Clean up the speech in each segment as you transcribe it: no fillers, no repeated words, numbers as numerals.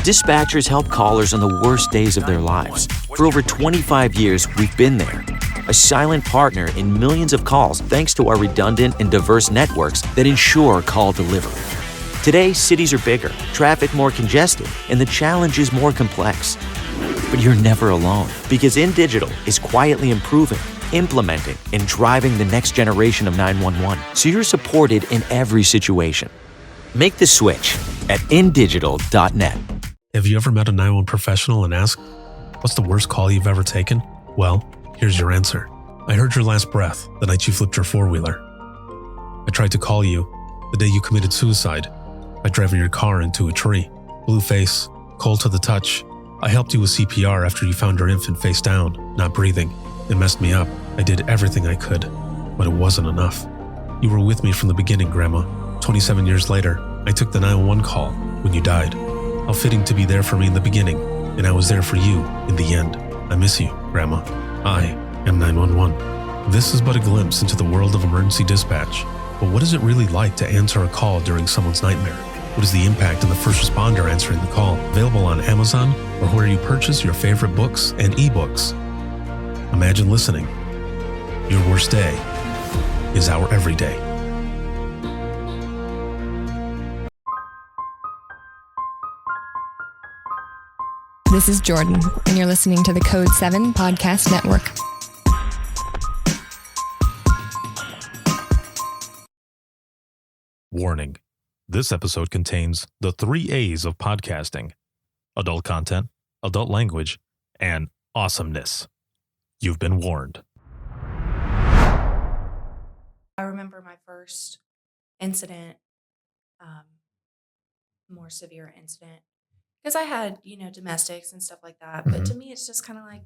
Dispatchers help callers on the worst days of their lives. For over 25 years, we've been there. A silent partner in millions of calls thanks to our redundant and diverse networks that ensure call delivery. Today, cities are bigger, traffic more congested, and the challenge is more complex. But you're never alone, because InDigital is quietly improving, implementing, and driving the next generation of 911, so you're supported in every situation. Make the switch at indigital.net. Have you ever met a 911 professional and asked, what's the worst call you've ever taken? Well, here's your answer. I heard your last breath the night you flipped your four-wheeler. I tried to call you the day you committed suicide by driving your car into a tree. Blue face, cold to the touch. I helped you with CPR after you found your infant face down, not breathing. It messed me up. I did everything I could, but it wasn't enough. You were with me from the beginning, Grandma. 27 years later, I took the 911 call when you died. How fitting to be there for me in the beginning, and I was there for you in the end. I miss you, Grandma. I am 911. This is but a glimpse into the world of emergency dispatch. But what is it really like to answer a call during someone's nightmare? What is the impact on the first responder answering the call? Available on Amazon or where you purchase your favorite books and ebooks. Imagine listening. Your worst day is our everyday. This is Jordan, and you're listening to the Code 7 Podcast Network. Warning. This episode contains the 3 A's of podcasting: adult content, adult language, and awesomeness. You've been warned. I remember my first incident, more severe incident, because I had, domestics and stuff like that. But to me, it's just kind of like,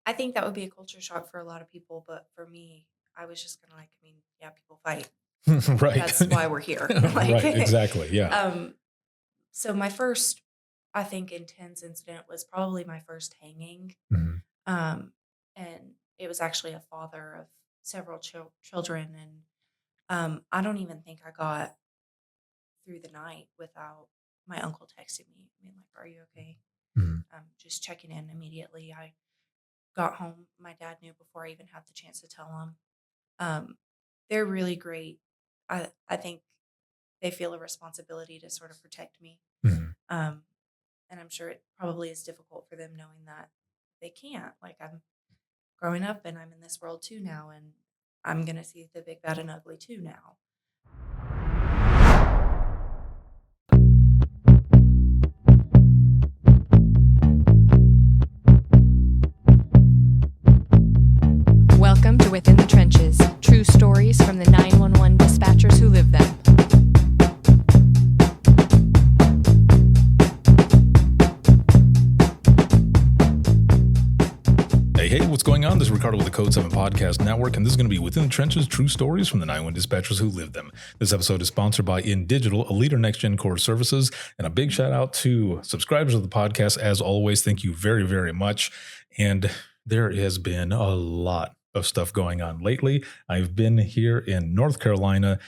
I think that would be a culture shock for a lot of people. But for me, I was just kind of like, yeah, people fight. Right. That's why we're here. Right, exactly, yeah. So my first, I think, intense incident was probably my first hanging. And it was actually a father of several children. And I don't even think I got through the night without my uncle texting me, being like, "Are you okay?" Just checking in immediately. I got home. My dad knew before I even had the chance to tell him. They're really great. I think they feel a responsibility to sort of protect me. And I'm sure it probably is difficult for them knowing that they can't. Like, I'm growing up and I'm in this world too now, and I'm going to see the big, bad, and ugly too now. Welcome to Within the Trenches, true stories from the 911 dispatchers who live them. Hey, what's going on? This is Ricardo with the Code 7 Podcast Network, and this is going to be Within the Trenches, true stories from the 911 dispatchers who live them. This episode is sponsored by InDigital, a leader next-gen core services, and a big shout out to subscribers of the podcast. As always, thank you very, very much. And there has been a lot of stuff going on lately. I've been here in North Carolina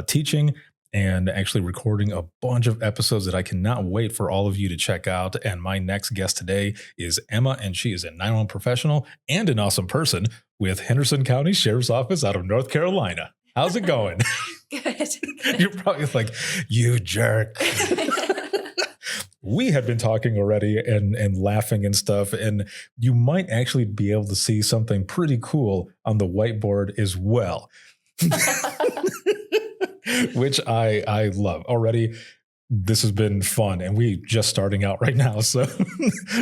teaching and actually recording a bunch of episodes that I cannot wait for all of you to check out. And my next guest today is Emma, and she is a 911 professional and an awesome person with Henderson County Sheriff's Office out of North Carolina. How's it going? Good. You're probably like, you jerk. We had been talking already and laughing and stuff, and you might actually be able to see something pretty cool on the whiteboard as well. Which I love already. This has been fun, and we just starting out right now. So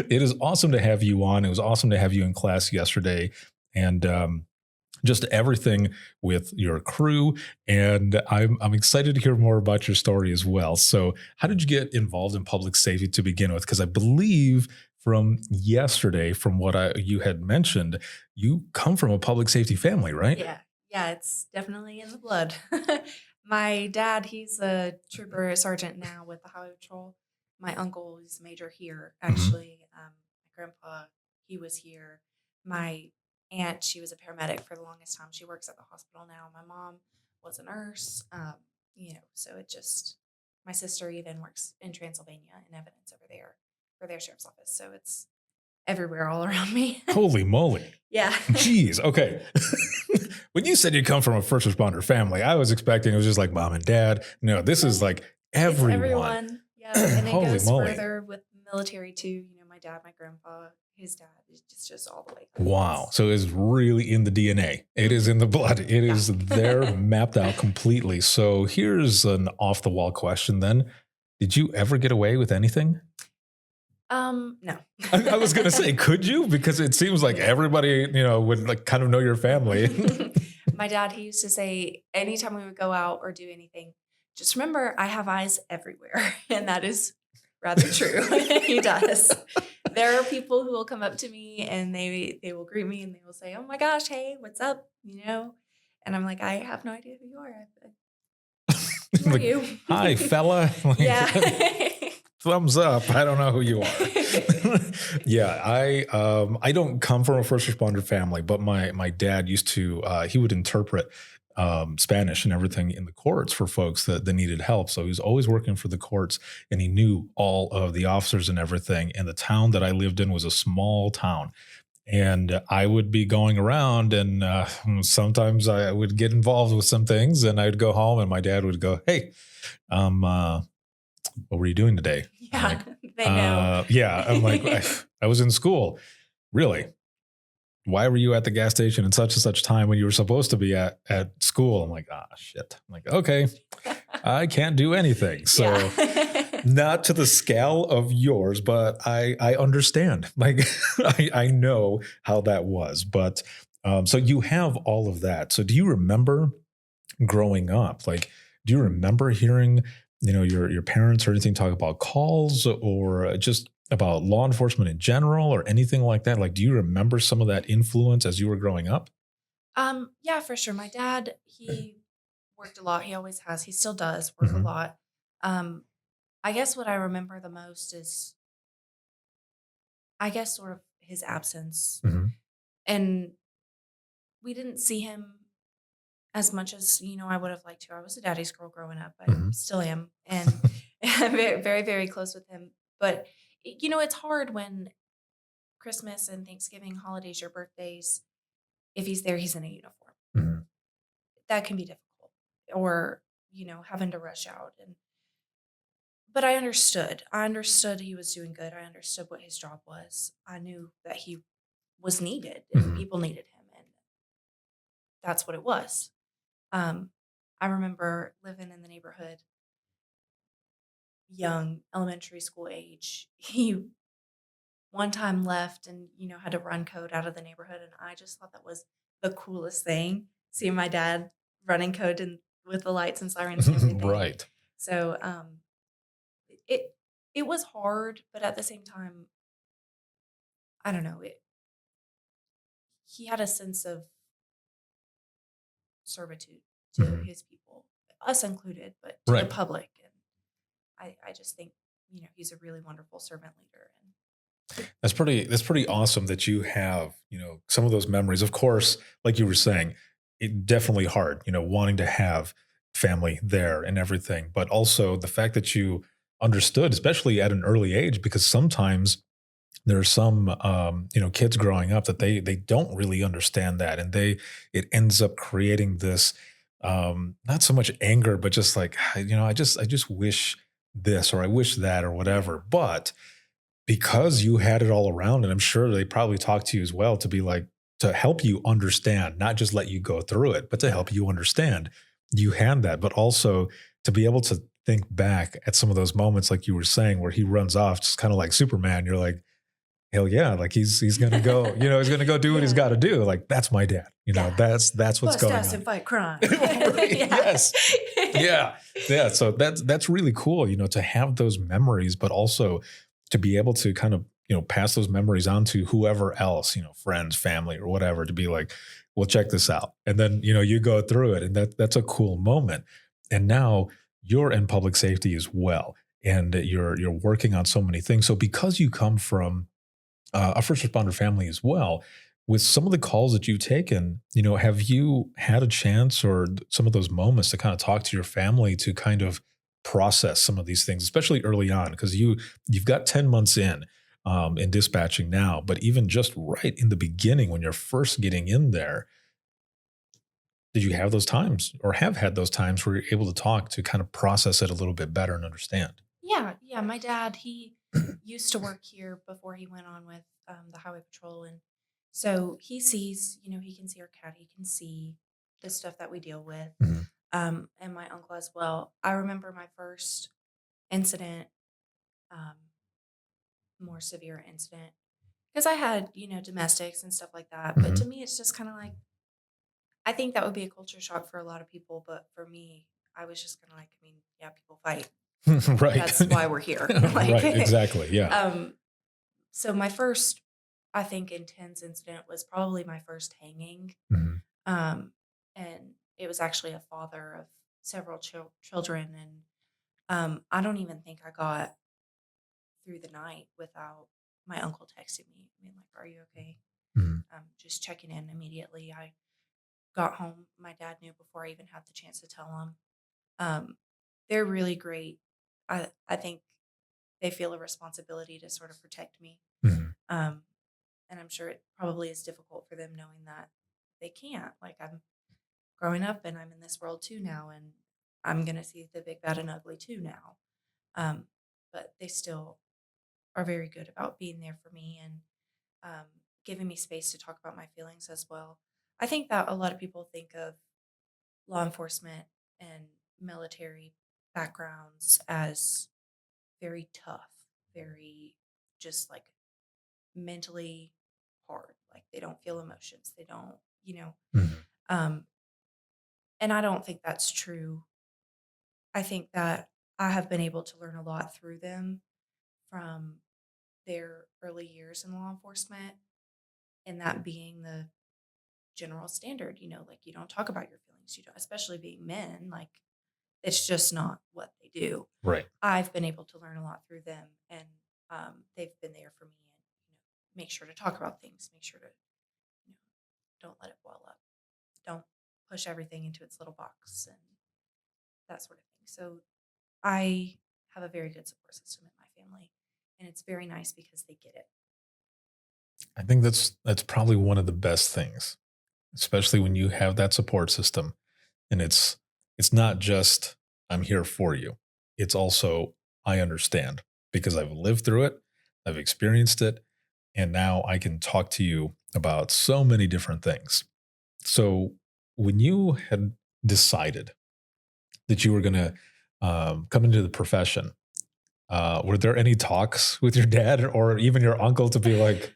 it is awesome to have you on. It was awesome to have you in class yesterday, and just everything with your crew. And I'm excited to hear more about your story as well. So how did you get involved in public safety to begin with? Because I believe from yesterday, from what you had mentioned, you come from a public safety family, right? Yeah, it's definitely in the blood. My dad, he's a trooper, a sergeant now with the Highway Patrol. My uncle is major here, actually. My grandpa, he was here. My aunt, she was a paramedic for the longest time. She works at the hospital now. My mom was a nurse. So it just, my sister even works in Transylvania in evidence over for their sheriff's office. So it's everywhere all around me. Holy moly. Yeah. Jeez. Okay. When you said you come from a first responder family, I was expecting it was just like mom and dad. No, this is like everyone. It's everyone. Yeah. And it Holy goes moly. further with military too. You know, my dad, my grandpa, his dad, it's just all the way. Wow. So it's really in the DNA. It is in the blood. It is there mapped out completely. So here's an off the wall question then. Did you ever get away with anything? No. I was going to say, could you? Because it seems like everybody, would like kind of know your family. My dad, he used to say, anytime we would go out or do anything, just remember I have eyes everywhere. And that is rather true. He does. There are people who will come up to me and they will greet me and they will say, oh my gosh, hey, what's up? And I'm like, I have no idea who you are. Who are Like, you? hi, fella. Like, Yeah. thumbs up. I don't know who you are. Yeah, I don't come from a first responder family, but my dad used to he would interpret Spanish and everything in the courts for folks that needed help. So he was always working for the courts, and he knew all of the officers and everything. And the town that I lived in was a small town. And I would be going around, and sometimes I would get involved with some things, and I'd go home, and my dad would go, "Hey, what were you doing today?" Yeah, Like, they know. yeah, I'm like, I was in school. Really? Why were you at the gas station at such and such time when you were supposed to be at school? I'm like, shit. I'm like, okay, I can't do anything. So Yeah. not to the scale of yours, but I understand. Like, I know how that was. But so you have all of that. So do you remember growing up? Like, do you remember hearing, your parents or anything talk about calls or just about law enforcement in general or anything like that? Like, do you remember some of that influence as you were growing up? Yeah, for sure. My dad, he worked a lot. He always has. He still does work a Mhm. lot. I guess what I remember the most is, I guess, sort of his absence. Mhm. And we didn't see him as much as, I would have liked to. I was a daddy's girl growing up. I Mhm. still am. And I'm very, very, very close with him. But, it's hard when Christmas and Thanksgiving, holidays, your birthdays, if he's there, he's in a uniform. Mhm. That can be difficult. Or, having to rush out. But I understood. I understood he was doing good. I understood what his job was. I knew that he was needed and Mhm. people needed him. And that's what it was. I remember living in the neighborhood, young, elementary school age. He one time left and, had to run code out of the neighborhood. And I just thought that was the coolest thing. Seeing my dad running code and with the lights and sirens and everything. Right. So it was hard, but at the same time, I don't know. He had a sense of servitude to Mhm. his people, us included, but to the Right. public. And I just think, he's a really wonderful servant leader. And That's pretty awesome that you have, some of those memories. Of course, like you were saying, it definitely hard, wanting to have family there and everything, but also the fact that you understood, especially at an early age, because sometimes there are some kids growing up that they don't really understand that, and it ends up creating this not so much anger, but just like, I just wish this or I wish that or whatever. But because you had it all around, and I'm sure they probably talked to you as well to be like, to help you understand, not just let you go through it, but to help you understand. You had that, but also to be able to think back at some of those moments, like you were saying, where he runs off, just kind of like Superman. You're like, hell yeah, like he's gonna go, he's gonna go do what he's Yeah. got to do. Like, that's my dad. Yeah. That's what's bust going ass on. and fight crime. Right, Yeah. yes. Yeah. So that's really cool, to have those memories, but also to be able to kind of, pass those memories on to whoever else, friends, family, or whatever, to be like, well, check this out. And then, you go through it, and that's a cool moment. And now you're in public safety as well. And you're working on so many things. So because you come from a first responder family as well, with some of the calls that you've taken, have you had a chance or some of those moments to kind of talk to your family to kind of process some of these things, especially early on, because you've got 10 months in dispatching now, but even just right in the beginning when you're first getting in there, did you have those times or have had those times where you're able to talk to kind of process it a little bit better and understand? Yeah, yeah. My dad, he used to work here before he went on with the highway patrol, and so he sees, he can see our cat, he can see the stuff that we deal with, Mhm. and my uncle as well. I remember my first incident, um, more severe incident, because I had, domestics and stuff like that. But to Mhm. me, it's just kind of like, I think that would be a culture shock for a lot of people, but for me, I was just kind of like, I mean, yeah, people fight. Right. That's why we're here. Right. Exactly. Yeah. um, so my first, I think, intense incident was probably my first hanging. Mhm. Um, and it was actually a father of several children. And I don't even think I got through the night without my uncle texting me, being like, "Are you okay?" Mhm. Just checking in immediately. I got home. My dad knew before I even had the chance to tell him. Um, they're really great. I think they feel a responsibility to sort of protect me. Mhm. Um, and I'm sure it probably is difficult for them knowing that they can't. Like, I'm growing up and I'm in this world too now, and I'm gonna see the big, bad, and ugly too now. Um, but they still are very good about being there for me and um, giving me space to talk about my feelings as well. I think that a lot of people think of law enforcement and military backgrounds as very tough, very just like mentally hard. Like they don't feel emotions. They don't, Mhm. um, and I don't think that's true. I think that I have been able to learn a lot through them from their early years in law enforcement, and that being the general standard, like you don't talk about your feelings, you don't, especially being men, like it's just not what they do. Right. I've been able to learn a lot through them, and they've been there for me, and make sure to talk about things, make sure to, you know, don't let it boil up, don't push everything into its little box, and that sort of thing. So I have a very good support system in my family, and it's very nice because they get it. I think that's probably one of the best things, especially when you have that support system. And it's not just I'm here for you. It's also I understand because I've lived through it, I've experienced it, and now I can talk to you about so many different things. So when you had decided that you were going to come into the profession, were there any talks with your dad or even your uncle to be like,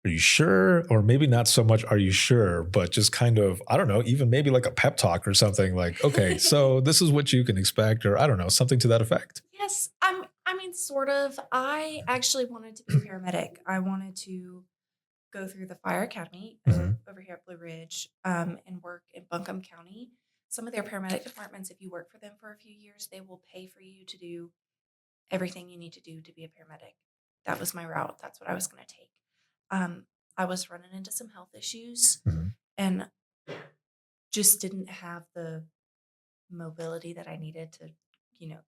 are you sure? Or maybe not so much, are you sure? But just kind of, I don't know, even maybe like a pep talk or something like, okay, so this is what you can expect, or I don't know, something to that effect. Yes, I mean, sort of. I actually wanted to be a paramedic. I wanted to go through the fire academy Mhm. over here at Blue Ridge and work in Buncombe County. Some of their paramedic departments, if you work for them for a few years, they will pay for you to do everything you need to do to be a paramedic. That was my route. That's what I was going to take. Um, I was running into some health issues Mhm. and just didn't have the mobility that I needed to,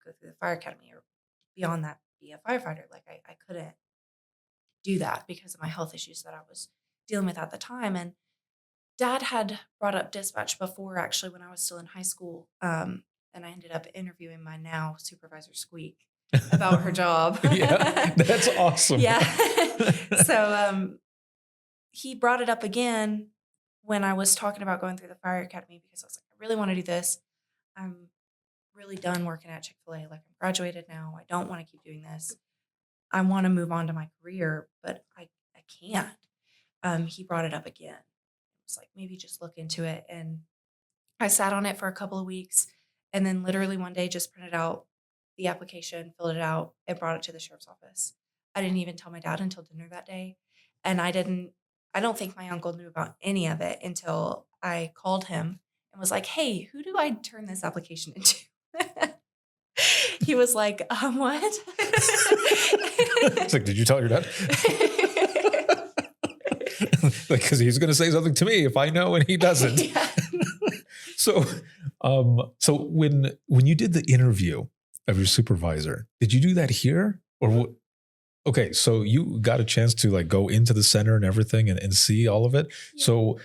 go through the fire academy or beyond that, be a firefighter. Like I couldn't do that because of my health issues that I was dealing with at the time. And dad had brought up dispatch before, actually, when I was still in high school. And I ended up interviewing my now supervisor, Squeak, about her job. Yeah, that's awesome. Yeah. So he brought it up again when I was talking about going through the fire academy because I was like, I really want to do this. I'm really done working at Chick-fil-A. Like I'm graduated now. I don't want to keep doing this. I want to move on to my career, but I can't. He brought it up again. It was like, maybe just look into it. And I sat on it for a couple of weeks and then literally one day just printed out the application, filled it out, and brought it to the sheriff's office. I didn't even tell my dad until dinner that day. And I don't think my uncle knew about any of it until I called him and was like, hey, who do I turn this application into? He was like, what? It's like, did you tell your dad? Like, because he's going to say something to me if I know and he doesn't. Yeah. So, so when you did the interview, of your supervisor. Did you do that here or what? Okay, so you got a chance to like go into the center and everything and see all of it. Yeah. So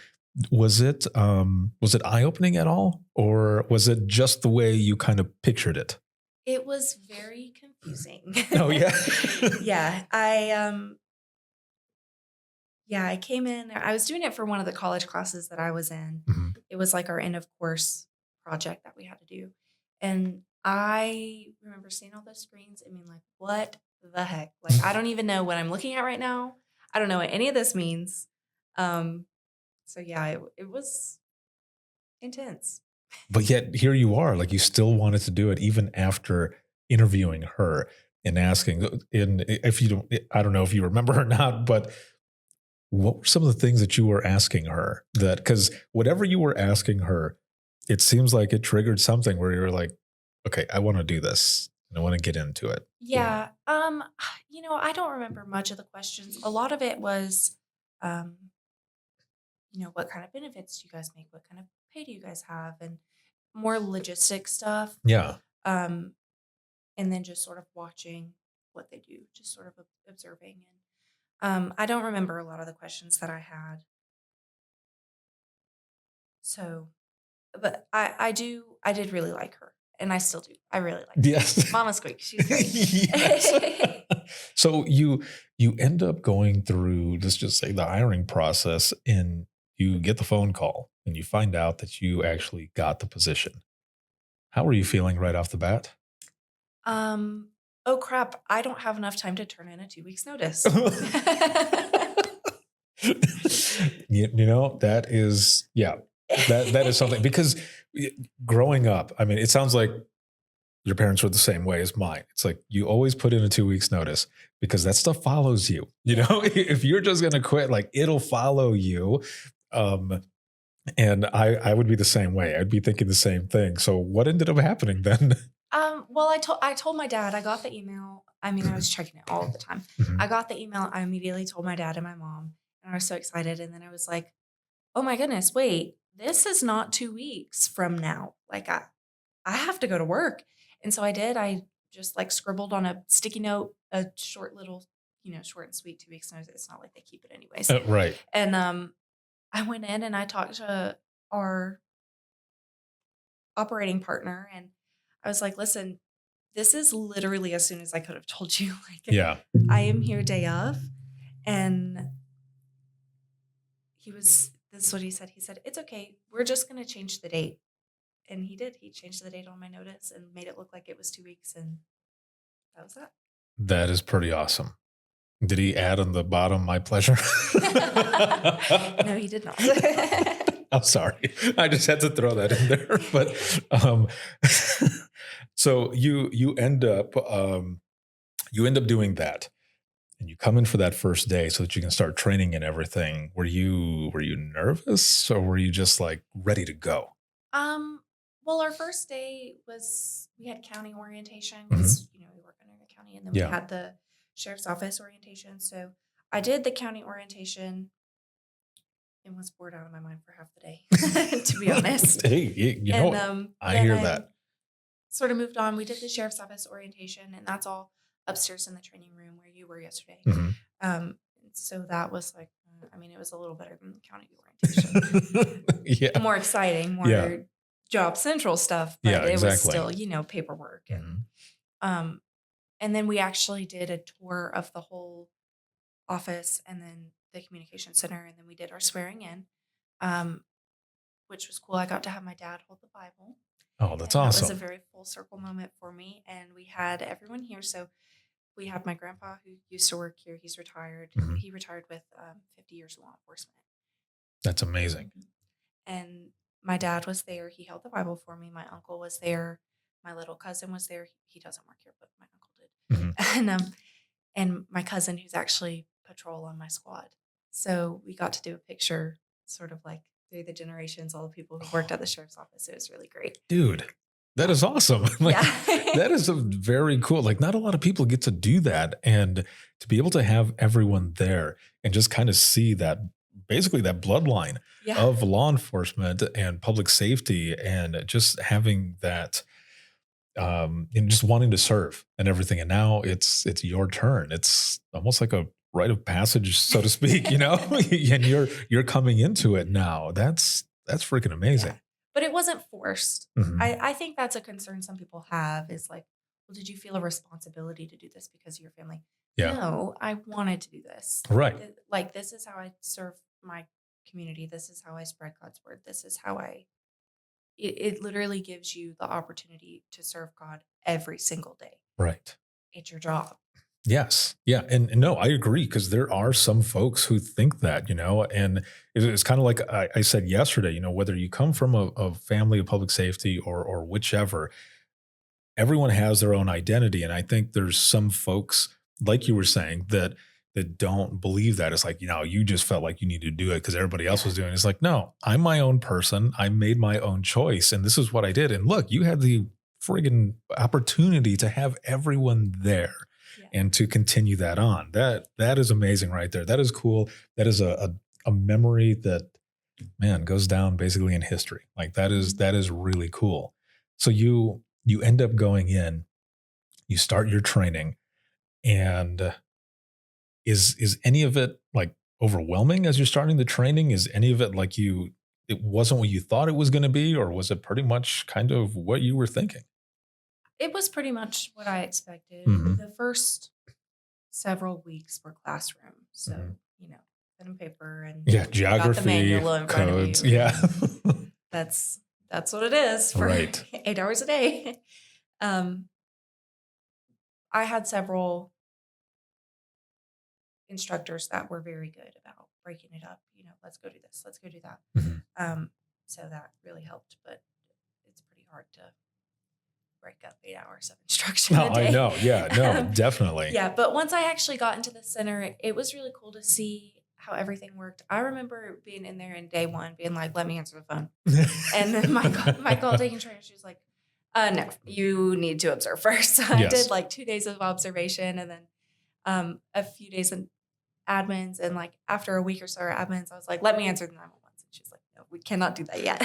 was it eye-opening at all, or was it just the way you kind of pictured it? It was very confusing. Oh yeah. Yeah, I came in. I was doing it for one of the college classes that I was in. Mhm. It was like our end of course project that we had to do. And I remember seeing all those screens and being like, what the heck? Like, I don't even know what I'm looking at right now. I don't know what any of this means. So yeah, it was intense. But yet here you are, like you still wanted to do it even after interviewing her and asking. And if you don't, I don't know if you remember or not, but what were some of the things that you were asking her? That because whatever you were asking her, it seems like it triggered something where you're like, okay, I want to do this and I want to get into it. Yeah. I don't remember much of the questions. A lot of it was, um, what kind of benefits do you guys make? What kind of pay do you guys have? And more logistic stuff. Yeah. And then just sort of watching what they do, just sort of observing. And I don't remember a lot of the questions that I had. So, but I did really like her, and I still do. I really like her. Yes. Mama Squeak, she's great. Yes. So you end up going through, let's just say, the hiring process, and you get the phone call and you find out that you actually got the position. How were you feeling right off the bat? Oh crap, I don't have enough time to turn in a 2 weeks notice. That is, yeah, that is something, because growing up, I mean, it sounds like your parents were the same way as mine. It's like you always put in a 2 weeks notice because that stuff follows you. If you're just going to quit, like it'll follow you. And I would be the same way. I'd be thinking the same thing. So what ended up happening then? Well, I told my dad. I got the email. I mean, I was checking it all the time. Mhm. I got the email. I immediately told my dad and my mom, and I was so excited. And then I was like, "Oh my goodness, wait! This is not 2 weeks from now. Like I have to go to work." And so I did. I just like scribbled on a sticky note a short little, short and sweet 2 weeks notice. It's not like they keep it anyways. Right. And I went in and I talked to our operating partner, and I was like, listen, this is literally as soon as I could have told you. Like, Yeah. I am here day of. And this is what he said. He said, it's okay. We're just going to change the date. And he did. He changed the date on my notice and made it look like it was 2 weeks. And that was that. That is pretty awesome. Did he add on the bottom, my pleasure? No, he did not. I'm sorry. I just had to throw that in there. But so you end up doing that, and you come in for that first day so that you can start training and everything. Were you nervous, or were you just like ready to go? Well, our first day was, we had county orientation because, we work under the county, and then we Yeah. had the sheriff's office orientation. So I did the county orientation and was bored out of my mind for half the day, to be honest. Hey, you know what? I then hear that. Sort of moved on. We did the sheriff's office orientation, and that's all upstairs in the training room where you were yesterday. Mhm. So that was like, it was a little better than the county orientation. Yeah. More exciting, more Yeah. job central stuff, but Yeah, it was exactly. still, paperwork. Mhm. And then we actually did a tour of the whole office and then the communication center, and then we did our swearing in, which was cool. I got to have my dad hold the Bible. Oh, that's And that was a awesome. very full circle moment for me. And we had everyone here. So we had my grandpa who used to work here. He's retired. Mhm. He retired with 50 years of law enforcement. That's amazing. And my dad was there. He held the Bible for me. My uncle was there. My little cousin was there. He doesn't work here, but my uncle did. Mhm. And my cousin, who's actually patrol on my squad. So we got to do a picture, sort of like through the generations, all the people who worked at the sheriff's office. It was really great. Dude, that is awesome. Like, Yeah. that is a very cool. Like, not a lot of people get to do that, and to be able to have everyone there and just kind of see that, basically that bloodline Yeah. of law enforcement and public safety, and just having that and just wanting to serve and everything. And now it's your turn. It's almost like a rite of passage, so to speak, and you're coming into it now. That's freaking amazing. Yeah. But it wasn't forced. Mhm. I think that's a concern some people have is like, well, did you feel a responsibility to do this because of your family? Yeah. No, I wanted to do this. Right. Like, this is how I serve my community. This is how I spread God's word. This is how it literally gives you the opportunity to serve God every single day. Right. It's your job. Yes. Yeah. And no, I agree, because there are some folks who think that, and it's kind of like I said yesterday, whether you come from a family of public safety or whichever, everyone has their own identity. And I think there's some folks, like you were saying, that don't believe that. It's like, you just felt like you needed to do it because everybody else was doing it. It's like, no, I'm my own person. I made my own choice. And this is what I did. And look, you had the friggin' opportunity to have everyone there. Yeah. And to continue that on. That is amazing right there. That is cool. That is a memory that, man, goes down basically in history. Like that is really cool. So you end up going in, you start your training, and is any of it like overwhelming as you're starting the training? Is any of it like it wasn't what you thought it was going to be, or was it pretty much kind of what you were thinking? It was pretty much what I expected. Mhm. The first several weeks were classroom. So, Mhm. pen and paper and Yeah, got the geography, manual in front codes. of you. Yeah. That's what it is for Right. 8 hours a day. I had several instructors that were very good about breaking it up. Let's go do this. Let's go do that. Mhm. So that really helped, but it's pretty hard to break up 8 hours of instruction No, a day. I know. Yeah, no, definitely. Yeah, but once I actually got into the center, it was really cool to see how everything worked. I remember being in there in day one, being like, "Let me answer the phone," and then my call taking trainer, she was like, "No, you need to observe first." So I Yes. did like 2 days of observation, and then a few days in admins, and like after a week or so of admins, I was like, "Let me answer the 911." And she was like, "No, we cannot do that yet."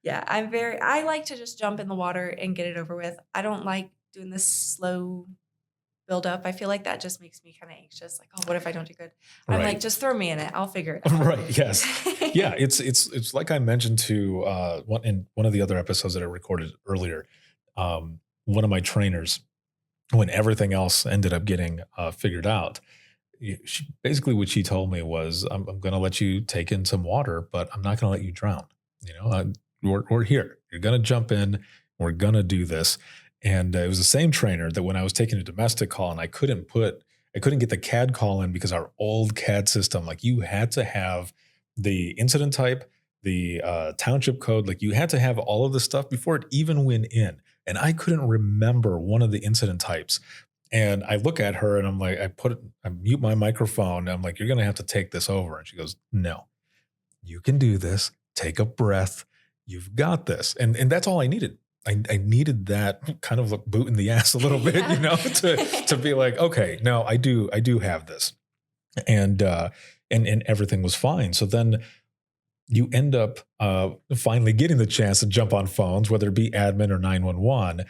Yeah, I like to just jump in the water and get it over with. I don't like doing this slow build up. I feel like that just makes me kind of anxious. Like, oh, what if I don't do good? I'm Right. like, just throw me in it. I'll figure it out. Right. Yes. Yeah. It's like I mentioned to in one of the other episodes that I recorded earlier. One of my trainers, when everything else ended up getting figured out, basically what she told me was, I'm going to let you take in some water, but I'm not going to let you drown. We're here. You're going to jump in. We're going to do this. And it was the same trainer that when I was taking a domestic call and I couldn't get the CAD call in because our old CAD system, like you had to have the incident type, the township code, like you had to have all of the stuff before it even went in. And I couldn't remember one of the incident types. And I look at her and I'm like, I mute my microphone. And I'm like, you're going to have to take this over. And she goes, no, you can do this. Take a breath. You've got this. And that's all I needed. I needed that kind of boot in the ass a little bit, to be like, okay, no, I do have this. And everything was fine. So then you end up finally getting the chance to jump on phones, whether it be admin or 911.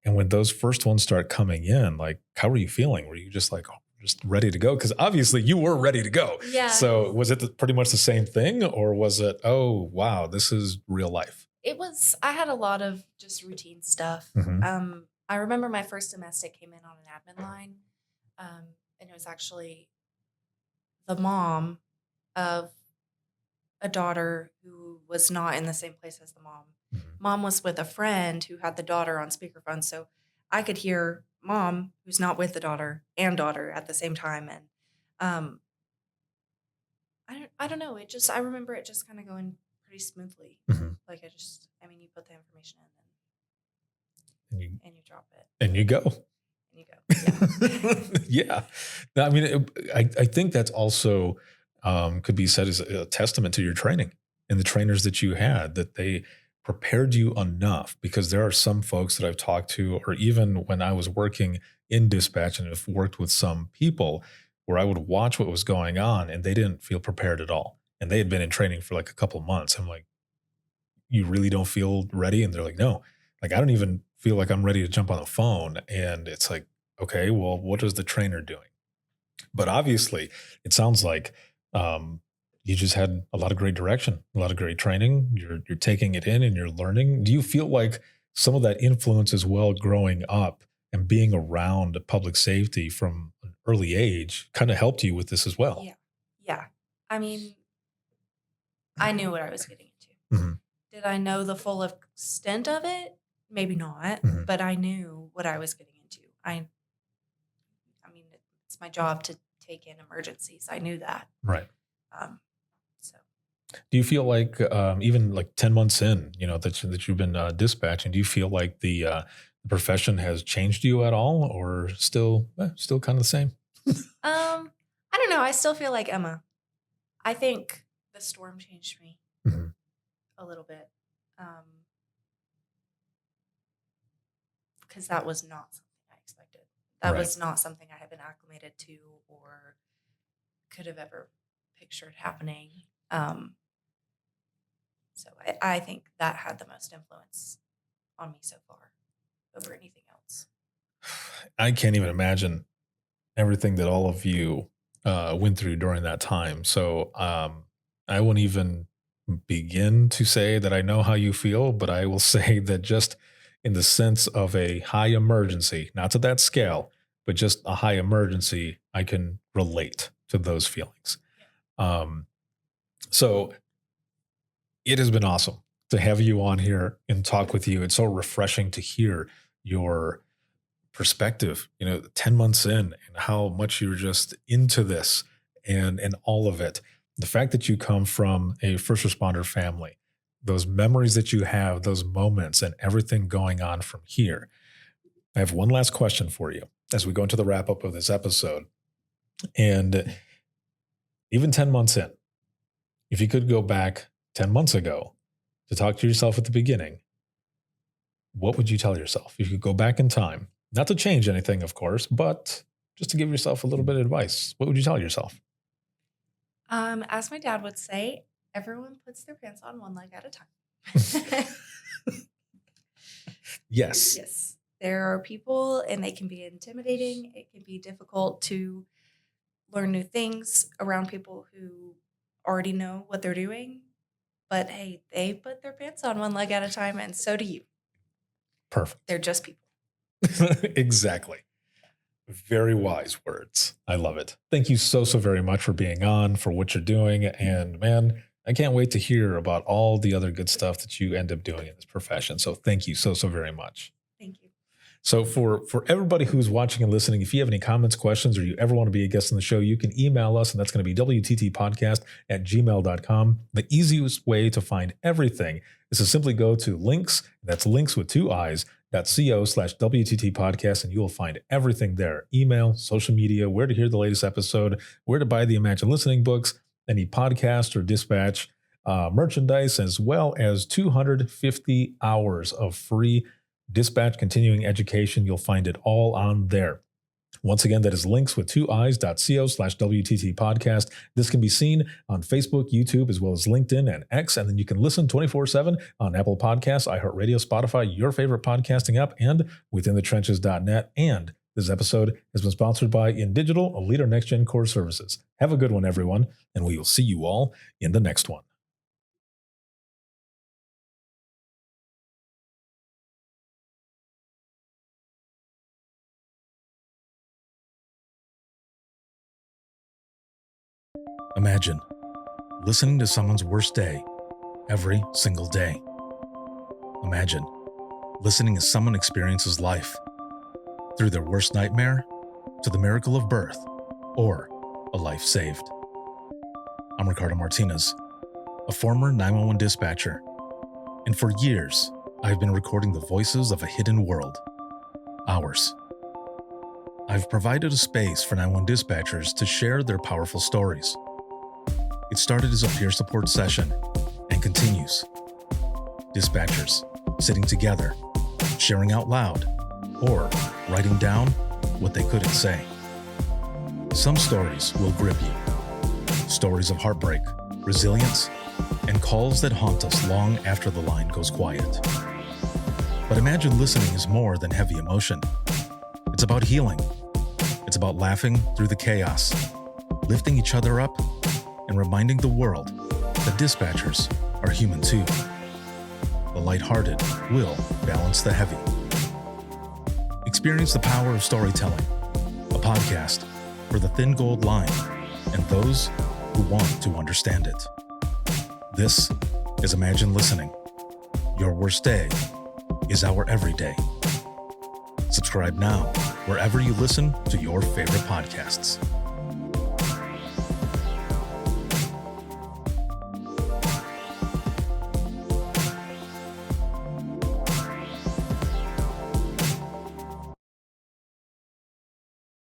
And when those first ones start coming in, like, how were you feeling? Were you just like, just ready to go? Because obviously you were ready to go. Yeah. So was it pretty much the same thing, or was it, oh, wow, this is real life? I had a lot of just routine stuff. Mhm. I remember my first domestic came in on an admin line. And it was actually the mom of a daughter who was not in the same place as the mom. Mhm. Mom was with a friend who had the daughter on speakerphone. So I could hear mom, who's not with the daughter, and daughter at the same time. And I don't know. I remember it just kind of going pretty smoothly. Mhm. Like you put the information And and you drop it you go. and you go. Yeah. Yeah. I mean, I think that's also could be said as a testament to your training and the trainers that you had, that they prepared you enough, because there are some folks that I've talked to, or even when I was working in dispatch and have worked with some people where I would watch what was going on and they didn't feel prepared at all. And they had been in training for like a couple of months. I'm like, you really don't feel ready? And they're like, no, like, I don't even feel like I'm ready to jump on the phone. And it's like, okay, well, what is the trainer doing? But obviously it sounds like, you just had a lot of great direction, a lot of great training. You're taking it in and you're learning. Do you feel like some of that influence as well growing up and being around public safety from an early age kind of helped you with this as well? Yeah. Yeah. I mean, I knew what I was getting into. Mhm. Did I know the full extent of it? Maybe not, Mhm. but I knew what I was getting into. I mean, it's my job to take in emergencies. I knew that. Right. Um, so Do you feel like, even like 10 months in, that you've been dispatching, do you feel like the profession has changed you at all, or still kind of the same? I don't know. I still feel like Emma. I think the storm changed me Mhm. a little bit. Because that was not something I expected. That Right. was not something I had been acclimated to or could have ever pictured happening. So I think that had the most influence on me so far over anything else. I can't even imagine everything that all of you went through during that time. So I won't even begin to say that I know how you feel, but I will say that just in the sense of a high emergency, not to that scale, but just a high emergency, I can relate to those feelings. Um, so it has been awesome to have you on here and talk with you. It's so refreshing to hear your perspective, 10 months in, and how much you're just into this and all of it. The fact that you come from a first responder family, those memories that you have, those moments, and everything going on from here. I have one last question for you as we go into the wrap up of this episode. And even 10 months in, if you could go back 10 months ago to talk to yourself at the beginning, what would you tell yourself? If you could go back in time, not to change anything, of course, but just to give yourself a little bit of advice, what would you tell yourself? As my dad would say, everyone puts their pants on one leg at a time. Yes. Yes. There are people and they can be intimidating. It can be difficult to learn new things around people who already know what they're doing. But hey, they put their pants on one leg at a time, and so do you. Perfect. They're just people. Exactly. Very wise words. I love it. Thank you so very much for being on, for what you're doing. And man, I can't wait to hear about all the other good stuff that you end up doing in this profession. So thank you so very much. Thank you. So for everybody who's watching and listening, if you have any comments, questions, or you ever want to be a guest on the show, you can email us, and that's going to be wttpodcast@gmail.com. The easiest way to find everything is to simply go to links, that's links with 2 I's, .co/WTT podcast, and you will find everything there. Email, social media, where to hear the latest episode, where to buy the Imagine Listening books, any podcast or dispatch merchandise, as well as 250 hours of free dispatch continuing education. You'll find it all on there. Once again, that is links with 2 I's .co/WTT podcast. This can be seen on Facebook, YouTube, as well as LinkedIn and X. And then you can listen 24/7 on Apple Podcasts, iHeartRadio, Spotify, your favorite podcasting app, and withinthetrenches.net. And this episode has been sponsored by In Digital, a leader next gen core services. Have a good one, everyone, and we will see you all in the next one. Imagine listening to someone's worst day every single day. Imagine listening as someone experiences life, through their worst nightmare to the miracle of birth or a life saved. I'm Ricardo Martinez, a former 911 dispatcher, and for years, I've been recording the voices of a hidden world, ours. I've provided a space for 911 dispatchers to share their powerful stories. It started as a peer support session and continues. Dispatchers sitting together, sharing out loud, or writing down what they couldn't say. Some stories will grip you. Stories of heartbreak, resilience, and calls that haunt us long after the line goes quiet. But Imagine Listening is more than heavy emotion. It's about healing. It's about laughing through the chaos, lifting each other up, and reminding the world that dispatchers are human too. The lighthearted will balance the heavy. Experience the power of storytelling, a podcast for the thin gold line and those who want to understand it. This is Imagine Listening. Your worst day is our everyday. Subscribe now wherever you listen to your favorite podcasts.